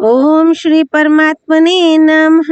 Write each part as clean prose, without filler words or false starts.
ओम श्री परमात्मने नमः।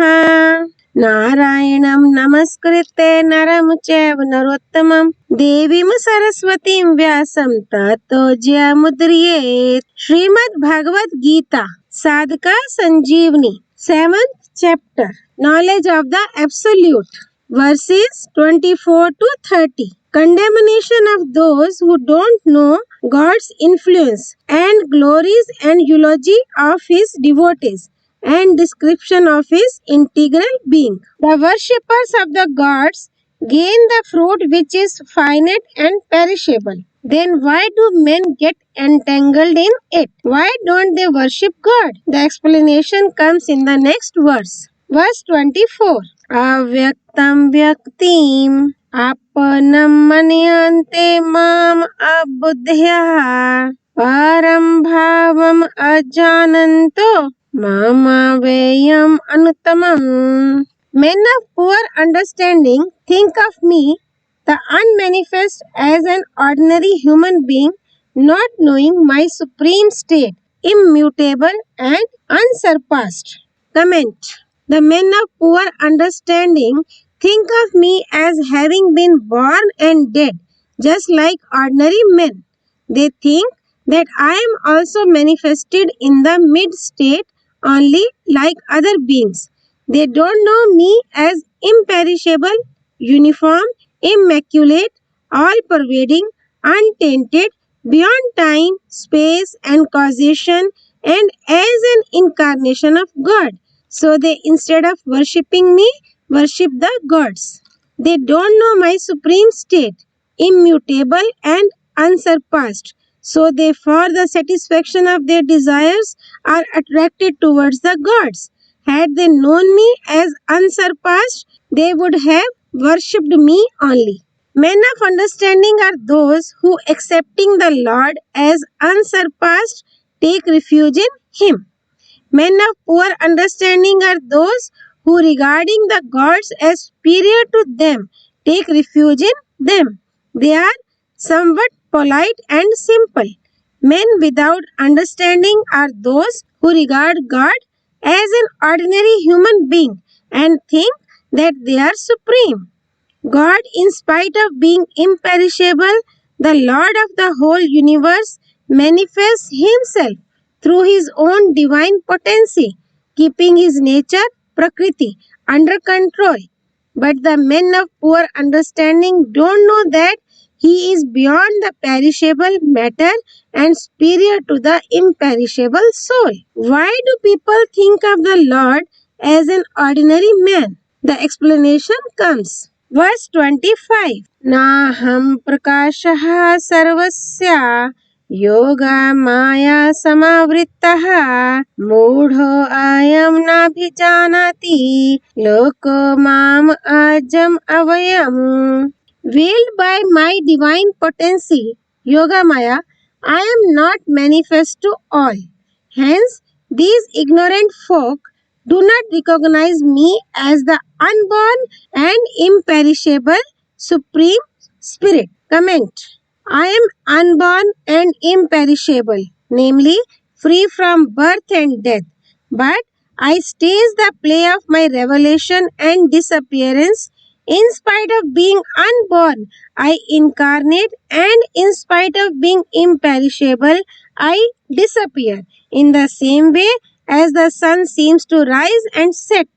नारायणं नमस्कृत्य नरं चैव नरोत्तमं देवीं सरस्वतीं व्यासं ततो जयमुदीरयेत्। श्रीमद्भगवद्गीता साधका संजीवनी 7th chapter Knowledge of the Absolute verses 24 to 30. Condemnation of those who don't know God's influence and glories and eulogy of his devotees and description of his integral being. The worshippers of the gods gain the fruit which is finite and perishable. Then why do men get entangled in it? Why don't they worship God? The explanation comes in the next verse. Verse 24. Avyaktam vyaktim आपनं मन्यन्ते माम अबुद्धयः परं भावम् अजानन्तो मामवेयम् अनुत्तमम्. Men of poor understanding think of me, the unmanifest, as an ordinary human being, not knowing my supreme state, immutable and unsurpassed. Comment. The men of poor understanding think of me as having been born and dead, just like ordinary men. They think that I am also manifested in the mid-state only like other beings. They don't know me as imperishable, uniform, immaculate, all-pervading, untainted, beyond time, space, and causation, and as an incarnation of God. So they, instead of worshipping me, worship the gods. They don't know my supreme state, immutable and unsurpassed. So they, for the satisfaction of their desires, are attracted towards the gods. Had they known me as unsurpassed, they would have worshipped me only. Men of understanding are those who, accepting the Lord as unsurpassed, take refuge in Him. Men of poor understanding are those who, regarding the gods as superior to them, take refuge in them. They are somewhat polite and simple. Men without understanding are those who regard God as an ordinary human being and think that they are supreme. God, in spite of being imperishable, the Lord of the whole universe, manifests Himself through His own divine potency, keeping His nature, Prakriti, under control. But the men of poor understanding don't know that He is beyond the perishable matter and superior to the imperishable soul. Why do people think of the Lord as an ordinary man? The explanation comes. Verse 25. Naham prakashah sarvasya yoga maya samavrittaha mudho ayam nabhijanati loko mam ajam avayam. Veiled by my divine potency, Yoga Maya, I am not manifest to all. Hence, these ignorant folk do not recognize me as the unborn and imperishable Supreme Spirit. Comment. I am unborn and imperishable, namely free from birth and death, but I stage the play of my revelation and disappearance. In spite of being unborn, I incarnate, and in spite of being imperishable, I disappear. In the same way as the sun seems to rise and set.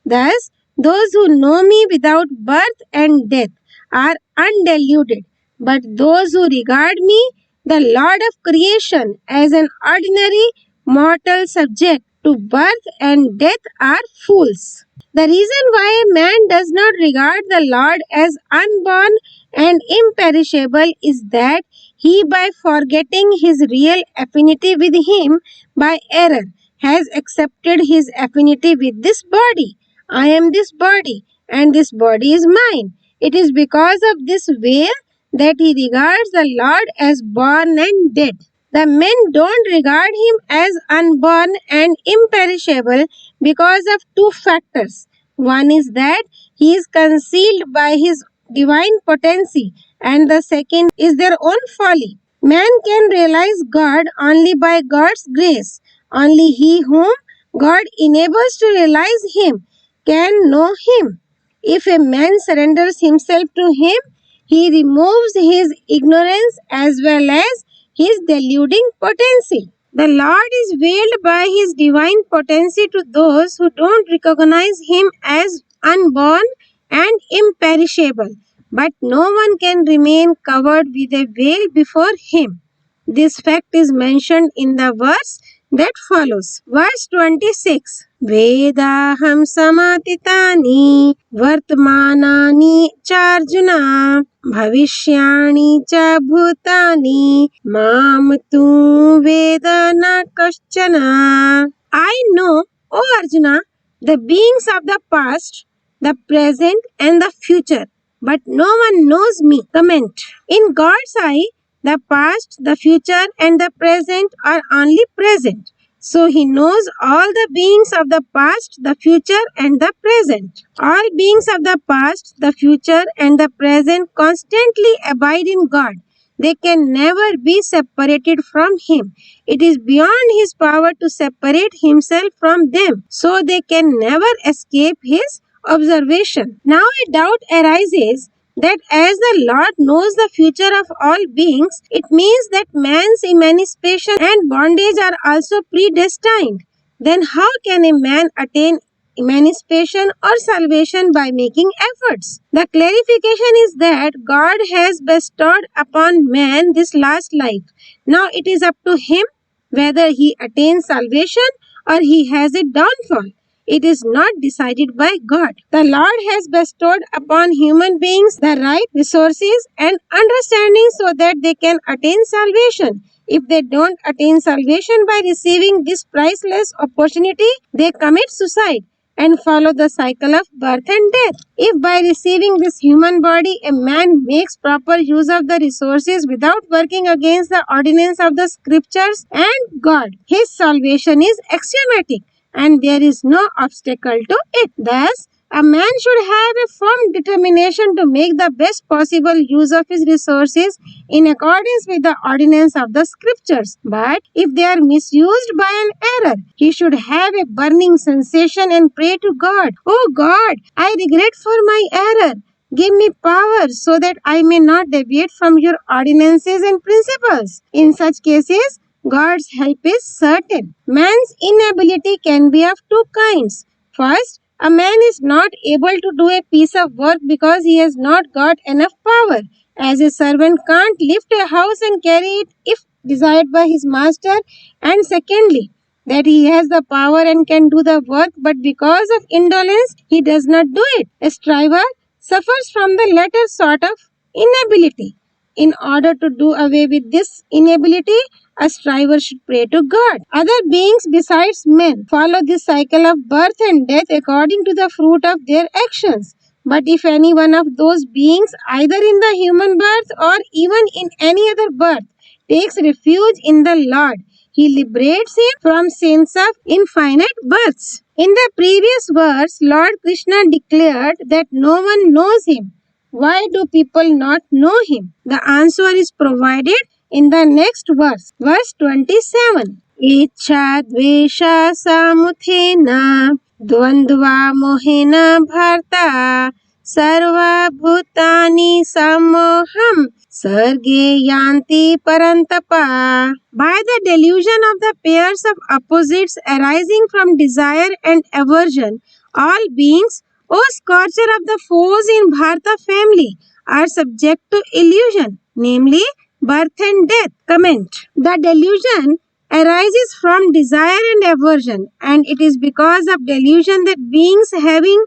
Thus, those who know me without birth and death are undeluded, but those who regard me, the Lord of creation, as an ordinary mortal subject to birth and death are fools. The reason why a man does not regard the Lord as unborn and imperishable is that he, by forgetting his real affinity with Him by error, has accepted his affinity with this body. I am this body, and this body is mine. It is because of this veil that he regards the Lord as born and dead. The men don't regard Him as unborn and imperishable because of two factors. One is that He is concealed by His divine potency, and the second is their own folly. Man can realize God only by God's grace. Only he whom God enables to realize Him, can know Him. If a man surrenders himself to Him, he removes his ignorance as well as his deluding potency. The Lord is veiled by His divine potency to those who don't recognize Him as unborn and imperishable. But no one can remain covered with a veil before Him. This fact is mentioned in the verse that follows. Verse 26. Vedaham samatitani vartmanani charjuna bhavishyani cha bhutani mam tu vedana kaschana. I know, O Arjuna, the beings of the past, the present and the future, but no one knows me. Comment. In God's eye, the past, the future and the present are only present. So He knows all the beings of the past, the future and the present. All beings of the past, the future and the present constantly abide in God. They can never be separated from Him. It is beyond His power to separate Himself from them. So they can never escape His observation. Now a doubt arises that as the Lord knows the future of all beings, it means that man's emancipation and bondage are also predestined. Then how can a man attain emancipation or salvation by making efforts? The clarification is that God has bestowed upon man this last life. Now it is up to him whether he attains salvation or he has a downfall. It is not decided by God. The Lord has bestowed upon human beings the right resources and understanding so that they can attain salvation. If they don't attain salvation by receiving this priceless opportunity, they commit suicide and follow the cycle of birth and death. If by receiving this human body a man makes proper use of the resources without working against the ordinance of the scriptures and God, his salvation is axiomatic and there is no obstacle to it. Thus, a man should have a firm determination to make the best possible use of his resources in accordance with the ordinance of the scriptures. But if they are misused by an error, he should have a burning sensation and pray to God, "Oh God, I regret for my error. Give me power so that I may not deviate from your ordinances and principles." In such cases, God's help is certain. Man's inability can be of two kinds. First, a man is not able to do a piece of work because he has not got enough power. As a servant can't lift a house and carry it if desired by his master. And secondly, that he has the power and can do the work, but because of indolence, he does not do it. A striver suffers from the latter sort of inability. In order to do away with this inability, a striver should pray to God. Other beings besides men follow this cycle of birth and death according to the fruit of their actions. But if any one of those beings, either in the human birth or even in any other birth, takes refuge in the Lord, He liberates him from sins of infinite births. In the previous verse, Lord Krishna declared that no one knows Him. Why do people not know Him? The answer is provided in the next verse. Verse 27. Ichha dvesha samuthena dvandva mohena bharta sarva bhutani samoham sarge yanti parantapa. By the delusion of the pairs of opposites arising from desire and aversion, all beings, O scorcher of the foes in Bharata family, are subject to illusion, namely birth and death. Comment. The delusion arises from desire and aversion, and it is because of delusion that beings having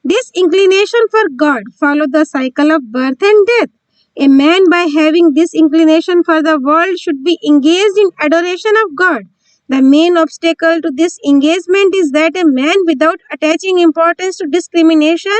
this inclination for God follow the cycle of birth and death. A man, by having this inclination for the world, should be engaged in adoration of God. The main obstacle to this engagement is that a man, without attaching importance to discrimination,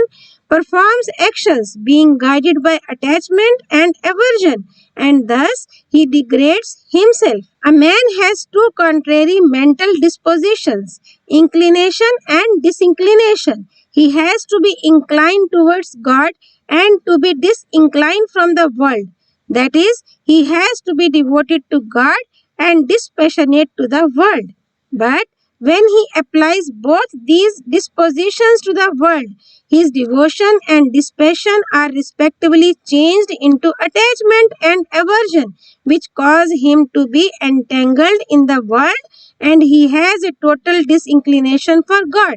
performs actions being guided by attachment and aversion, and thus he degrades himself. A man has two contrary mental dispositions, inclination and disinclination. He has to be inclined towards God and to be disinclined from the world. That is, he has to be devoted to God and dispassionate to the world. But When he applies both these dispositions to the world, his devotion and dispassion are respectively changed into attachment and aversion, which cause him to be entangled in the world, and he has a total disinclination for God.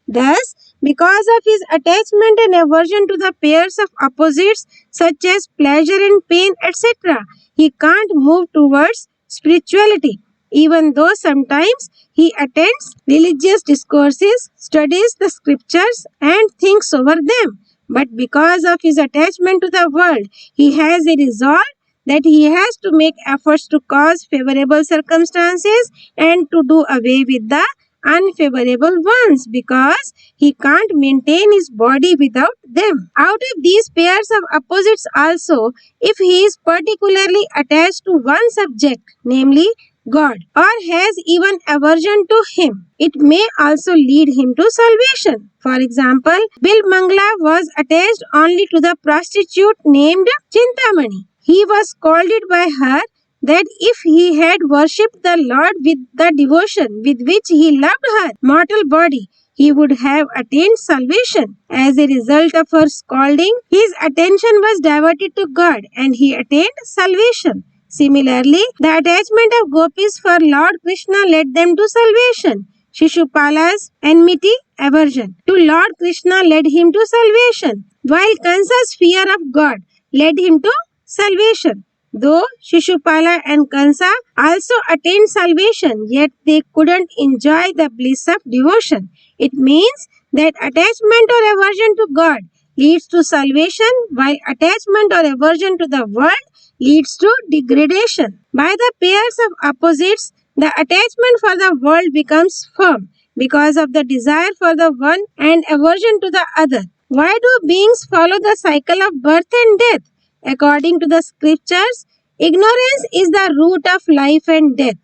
Thus, because of his attachment and aversion to the pairs of opposites such as pleasure and pain, etc., he can't move towards spirituality, even though sometimes he attends religious discourses, studies the scriptures, and thinks over them. But because of his attachment to the world, he has a resolve that he has to make efforts to cause favorable circumstances and to do away with the unfavorable ones, because he can't maintain his body without them. Out of these pairs of opposites also, if he is particularly attached to one subject, namely God, or has even aversion to him, it may also lead him to salvation. For example, Bill Mangla was attached only to the prostitute named Chintamani. He was scolded by her that if he had worshipped the Lord with the devotion with which he loved her mortal body, he would have attained salvation. As a result of her scolding, his attention was diverted to God and he attained salvation. Similarly, the attachment of gopis for Lord Krishna led them to salvation. Shishupala's enmity, aversion to Lord Krishna led him to salvation, while Kansa's fear of God led him to salvation. Though Shishupala and Kansa also attained salvation, yet they couldn't enjoy the bliss of devotion. It means that attachment or aversion to God leads to salvation, while attachment or aversion to the world leads to degradation. By the pairs of opposites, the attachment for the world becomes firm because of the desire for the one and aversion to the other. Why do beings follow the cycle of birth and death? According to the scriptures, ignorance is the root of life and death.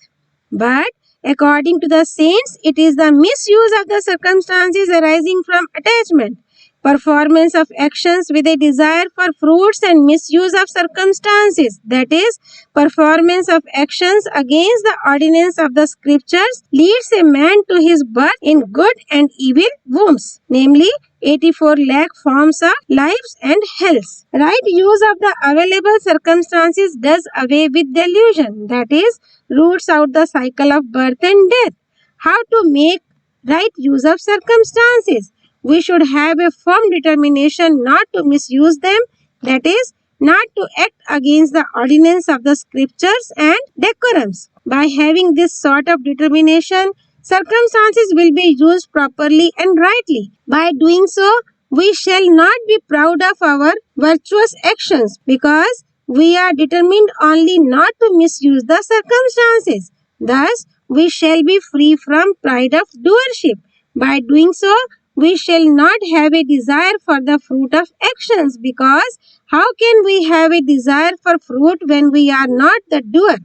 But according to the saints, it is the misuse of the circumstances arising from attachment, performance of actions with a desire for fruits, and misuse of circumstances, that is, performance of actions against the ordinance of the scriptures, leads a man to his birth in good and evil wombs, namely 84 lakh forms of lives and hells. Right use of the available circumstances does away with delusion, that is, roots out the cycle of birth and death. How to make right use of circumstances? We should have a firm determination not to misuse them, that is, not to act against the ordinance of the scriptures and decorums. By having this sort of determination, circumstances will be used properly and rightly. By doing so, we shall not be proud of our virtuous actions, because we are determined only not to misuse the circumstances. Thus, we shall be free from pride of doership. By doing so, we shall not have a desire for the fruit of actions, because how can we have a desire for fruit when we are not the doer?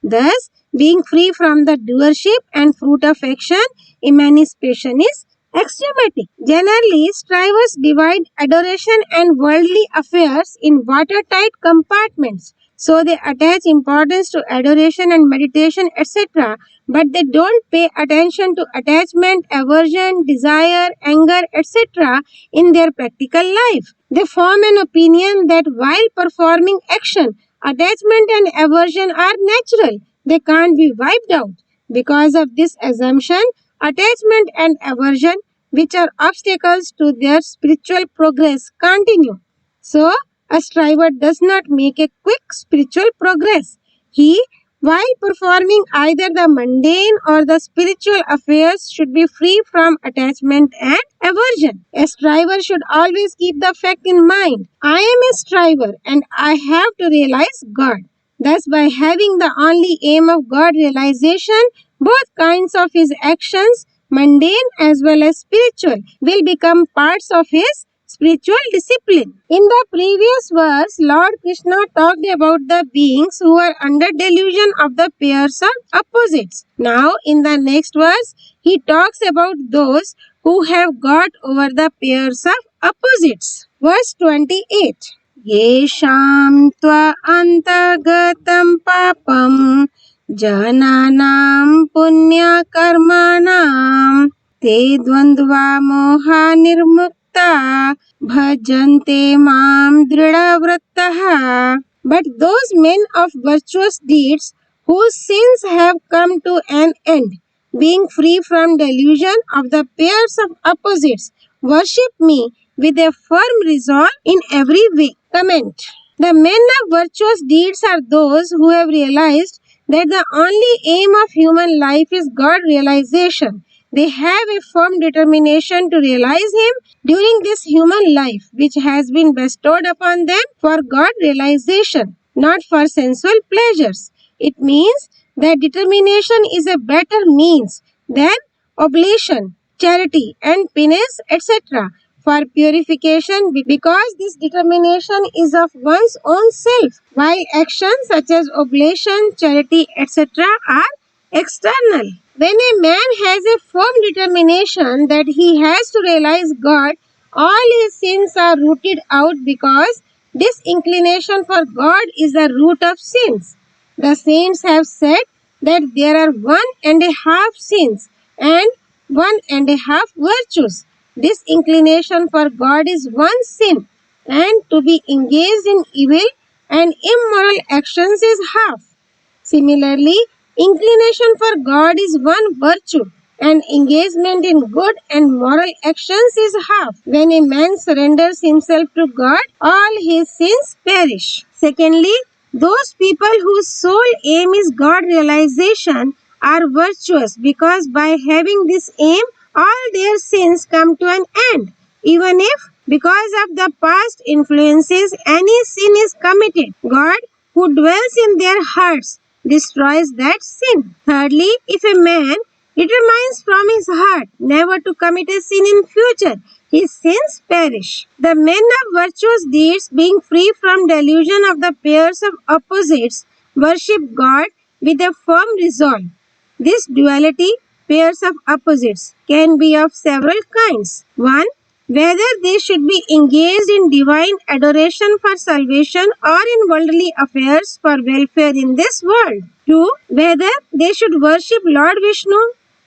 Thus, being free from the doership and fruit of action, emancipation is axiomatic. Generally, strivers divide adoration and worldly affairs in watertight compartments. So they attach importance to adoration and meditation, etc., but they don't pay attention to attachment, aversion, desire, anger, etc. in their practical life. They form an opinion that while performing action, attachment and aversion are natural. They can't be wiped out. Because of this assumption, attachment and aversion, which are obstacles to their spiritual progress, continue. So, a striver does not make a quick spiritual progress. He, while performing either the mundane or the spiritual affairs, should be free from attachment and aversion. A striver should always keep the fact in mind: I am a striver and I have to realize God. Thus, by having the only aim of God realization, both kinds of his actions, mundane as well as spiritual, will become parts of his spiritual discipline. In the previous verse, Lord Krishna talked about the beings who are under delusion of the pairs of opposites. Now, in the next verse, he talks about those who have got over the pairs of opposites. Verse 28. Yesham tva antagatam papam जनानां पुण्यकर्मणां ते द्वन्द्वा मोहा निर्मुक्ता भजन्ते मां दृढव्रतः. But those men of virtuous deeds whose sins have come to an end, being free from delusion of the pairs of opposites, worship me with a firm resolve in every way. Comment. The men of virtuous deeds are those who have realized that the only aim of human life is God realization. They have a firm determination to realize Him during this human life, which has been bestowed upon them for God realization, not for sensual pleasures. It means that determination is a better means than oblation, charity, and penance, etc., for purification, because this determination is of one's own self, while actions such as oblation, charity, etc. are external. When a man has a firm determination that he has to realize God, all his sins are rooted out, because disinclination for God is the root of sins. The saints have said that there are 1.5 sins and 1.5 virtues. Disinclination for God is one sin, and to be engaged in evil and immoral actions is half. Similarly, inclination for God is one virtue, and engagement in good and moral actions is half. When a man surrenders himself to God, all his sins perish. Secondly, those people whose sole aim is God realization are virtuous, because by having this aim, all their sins come to an end. Even if, because of the past influences, any sin is committed, God, who dwells in their hearts, destroys that sin. Thirdly, if a man determines from his heart never to commit a sin in future, his sins perish. The men of virtuous deeds, being free from delusion of the pairs of opposites, worship God with a firm resolve. This duality, pairs of opposites, can be of several kinds. 1. Whether they should be engaged in divine adoration for salvation or in worldly affairs for welfare in this world. 2. Whether they should worship Lord Vishnu,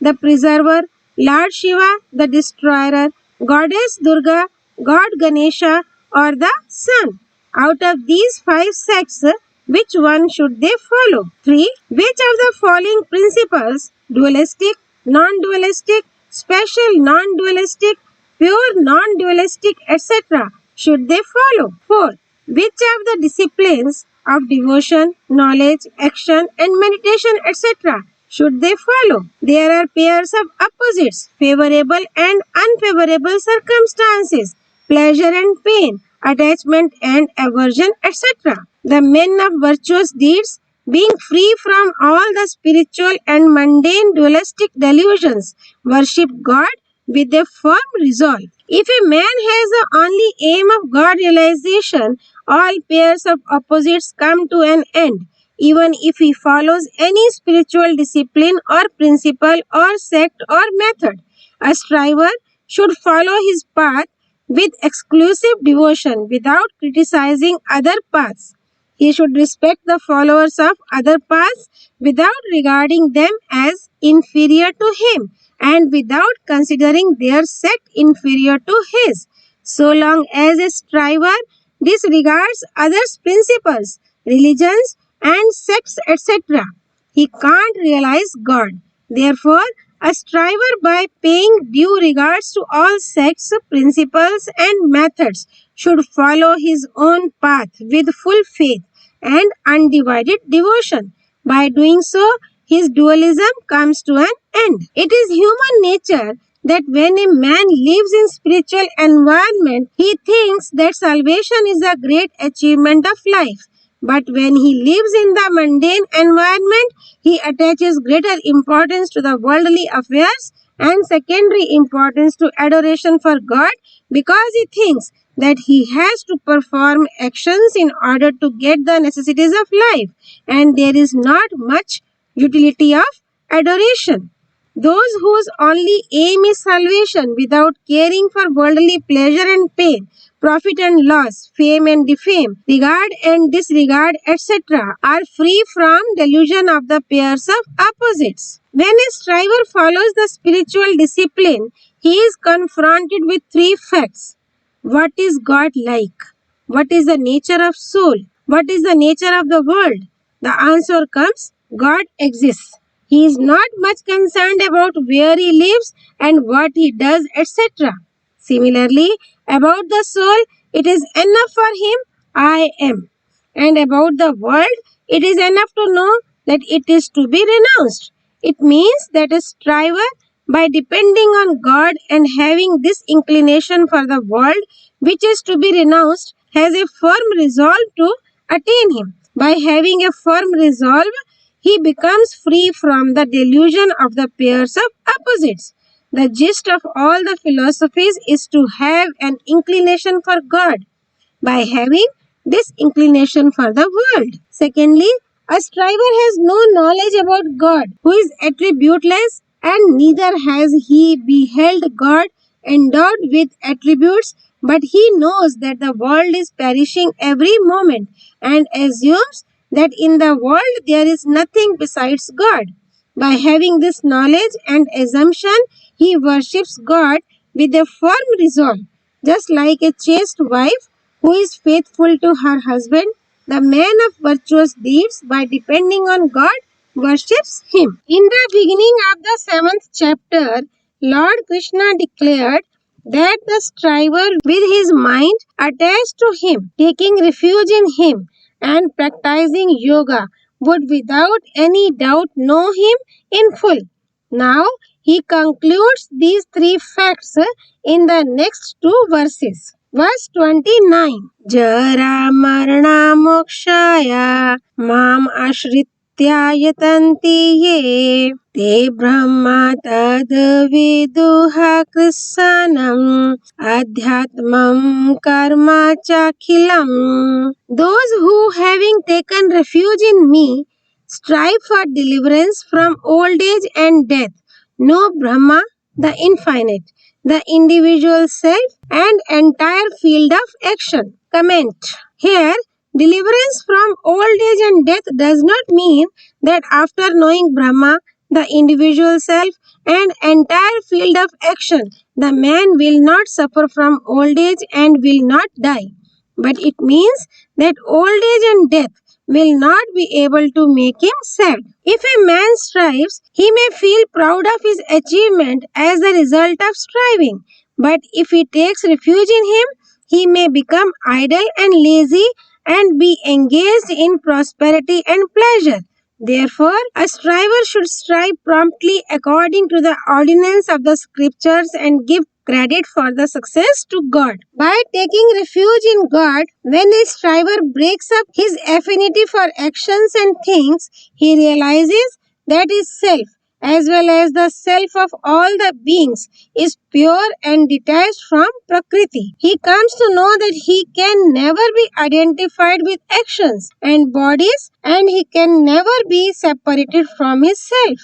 the preserver, Lord Shiva, the destroyer, Goddess Durga, God Ganesha, or the sun. Out of these 5 sects, which one should they follow? 3. Which of the following principles, dualistic, non-dualistic, special non-dualistic, pure non-dualistic, etc., should they follow? 4. Which of the disciplines of devotion, knowledge, action, and meditation, etc., should they follow? There are pairs of opposites, favorable and unfavorable circumstances, pleasure and pain, attachment and aversion, etc. The men of virtuous deeds, being free from all the spiritual and mundane dualistic delusions, worship God with a firm resolve. If a man has the only aim of God realization, all pairs of opposites come to an end, even if he follows any spiritual discipline or principle or sect or method. A striver should follow his path with exclusive devotion without criticizing other paths. He should respect the followers of other paths without regarding them as inferior to him and without considering their sect inferior to his. So long as a striver disregards others' principles, religions, and sects, etc., he can't realize God. Therefore, a striver, by paying due regards to all sects, principles, and methods, should follow his own path with full faith and undivided devotion. By doing so, his dualism comes to an end. It is human nature that when a man lives in spiritual environment, he thinks that salvation is a great achievement of life. But when he lives in the mundane environment, he attaches greater importance to the worldly affairs and secondary importance to adoration for God, because he thinks that he has to perform actions in order to get the necessities of life, and there is not much utility of adoration. Those whose only aim is salvation without caring for worldly pleasure and pain profit and loss, fame and defame, regard and disregard, etc., are free from delusion of the pairs of opposites. When a striver follows the spiritual discipline, he is confronted with three facts. What is God like? What is the nature of soul? What is the nature of the world? The answer comes, God exists. He is not much concerned about where he lives and what he does, etc. Similarly, about the soul, it is enough for him, I am. And about the world, it is enough to know that it is to be renounced. It means that a striver, by depending on God and having this inclination for the world, which is to be renounced, has a firm resolve to attain him. By having a firm resolve, he becomes free from the delusion of the pairs of opposites. The gist of all the philosophies is to have an inclination for God by having this inclination for the world. Secondly, a striver has no knowledge about God, who is attributeless, and neither has he beheld God endowed with attributes, but he knows that the world is perishing every moment and assumes that in the world there is nothing besides God. By having this knowledge and assumption, he worships God with a firm resolve, just like a chaste wife who is faithful to her husband. The man of virtuous deeds, by depending on God, worships him. In the beginning of the 7th chapter, Lord Krishna declared that the striver with his mind attached to him, taking refuge in him, and practicing yoga would without any doubt know him in full. Now, he concludes these three facts in the next two verses. Verse 29. Jara marna mokshaya mam ashritya yatanti ye te brahma tad viduha krisanam adhyatmam karma chakhilam. Those who, having taken refuge in me, strive for deliverance from old age and death, know Brahma, the infinite, the individual self, and entire field of action. Comment. Here, deliverance from old age and death does not mean that after knowing Brahma, the individual self, and entire field of action, the man will not suffer from old age and will not die. But it means that old age and death will not be able to make him sad. If a man strives, he may feel proud of his achievement as a result of striving. But if he takes refuge in him, he may become idle and lazy and be engaged in prosperity and pleasure. Therefore, a striver should strive promptly according to the ordinance of the scriptures and give credit for the success to God. By taking refuge in God, when a striver breaks up his affinity for actions and things, he realizes that his self, as well as the self of all the beings, is pure and detached from Prakriti. He comes to know that he can never be identified with actions and bodies, and he can never be separated from his self.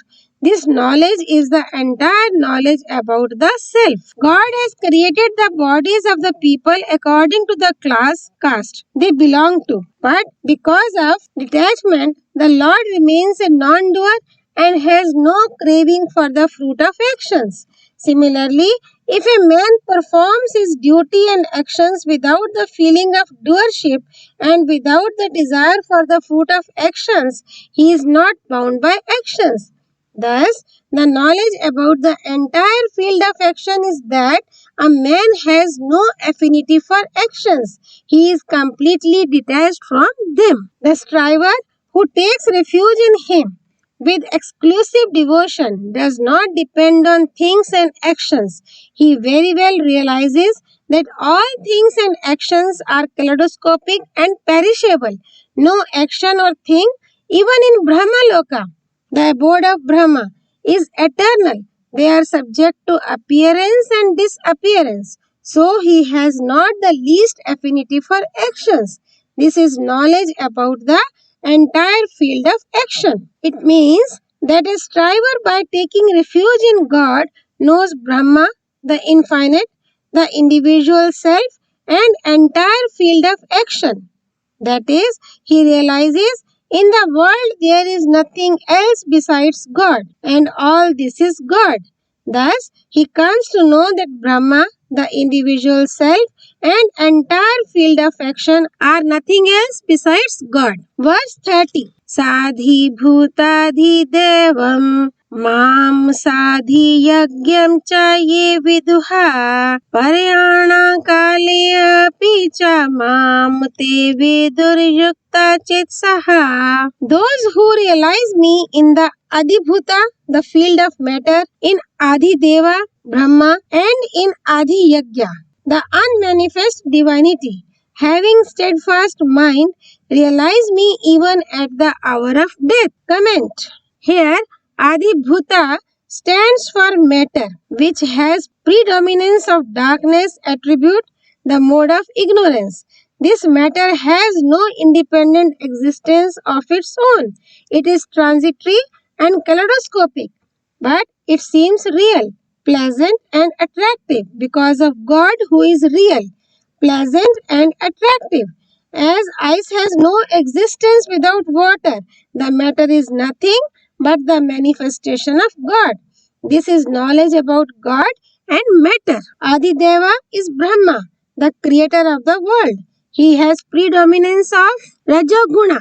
This knowledge is the entire knowledge about the self. God has created the bodies of the people according to the class, caste they belong to. But because of detachment, the Lord remains a non-doer and has no craving for the fruit of actions. Similarly, if a man performs his duty and actions without the feeling of doership and without the desire for the fruit of actions, he is not bound by actions. Thus, the knowledge about the entire field of action is that a man has no affinity for actions. He is completely detached from them. The striver who takes refuge in him with exclusive devotion does not depend on things and actions. He very well realizes that all things and actions are kaleidoscopic and perishable. No action or thing, even in Brahmaloka, the abode of Brahma, is eternal. They are subject to appearance and disappearance. So he has not the least affinity for actions. This is knowledge about the entire field of action. It means that a striver, by taking refuge in God, knows Brahma, the infinite, the individual self, and entire field of action. That is, he realizes in the world there is nothing else besides God, and all this is God. Thus, he comes to know that Brahma, the individual self, and entire field of action are nothing else besides God. Verse 30. Sadhi bhutadhi devam माम साधि यज्ञं च ये विदुहा पर्याणा काले अपि च माम ते विदुर्युक्ता चित्सहा. Those who realize me in the Adibhuta, the field of matter, in Adhideva, Brahma, and in Adi Yajna, the unmanifest divinity, having steadfast mind, realize me even at the hour of death. Comment. Here, Adibhuta stands for matter, which has predominance of darkness attribute, the mode of ignorance. This matter has no independent existence of its own. It is transitory and kaleidoscopic, but it seems real, pleasant and attractive because of God who is real, pleasant and attractive. As ice has no existence without water, the matter is nothing but the manifestation of God. This is knowledge about God and matter. Adideva is Brahma, the creator of the world. He has predominance of Rajoguna,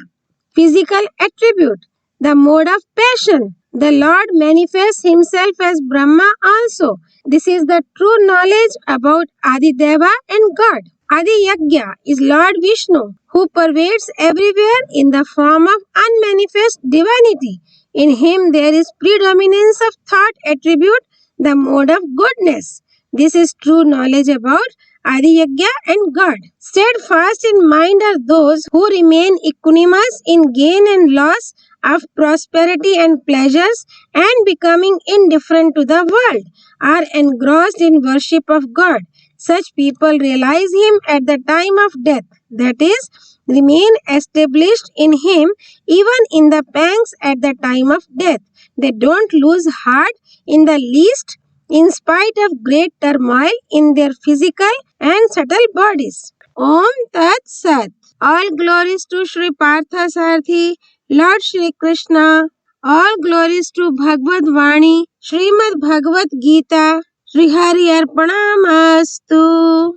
physical attribute, the mode of passion. The Lord manifests himself as Brahma also. This is the true knowledge about Adideva and God. Adi Yajna is Lord Vishnu, who pervades everywhere in the form of unmanifest divinity. In him there is predominance of thought attribute, the mode of goodness. This is true knowledge about Adi Yajna and God. Steadfast in mind are those who remain equanimous in gain and loss of prosperity and pleasures, and becoming indifferent to the world, are engrossed in worship of God. Such people realize him at the time of death, that is, remain established in him even in the pangs at the time of death. They don't lose heart in the least in spite of great turmoil in their physical and subtle bodies. Om Tat Sat. All glories to Sri Partha Sarthi, Lord Shri Krishna. All glories to Bhagavad Vani, Srimad Bhagavad Geeta. Sri Hari Arpanamastu.